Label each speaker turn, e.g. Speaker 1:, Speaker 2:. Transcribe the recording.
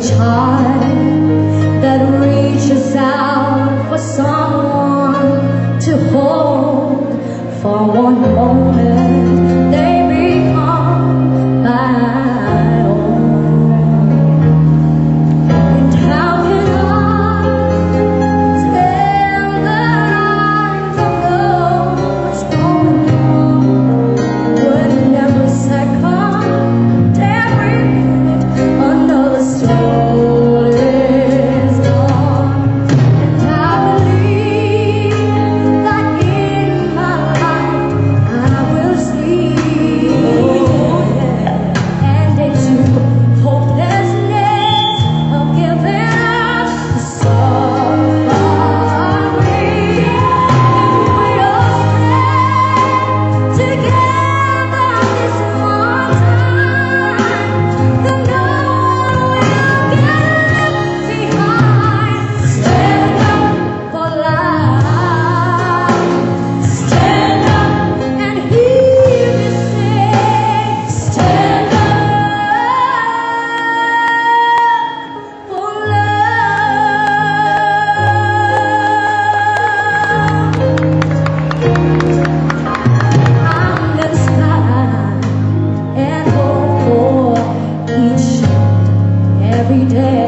Speaker 1: child that reaches out for someone to hold for one moment. They become my own. And how can I tell that I don't know what's going on when every second, every minute, another soul is gone? And I believe that in my life I will see, and into hopelessness of giving up the suffering. If we all stand together this one time, then no one will get left behind. Stand up for life. Stand up and hear me say, stand up for love. I'm inspired and hope for each and every day.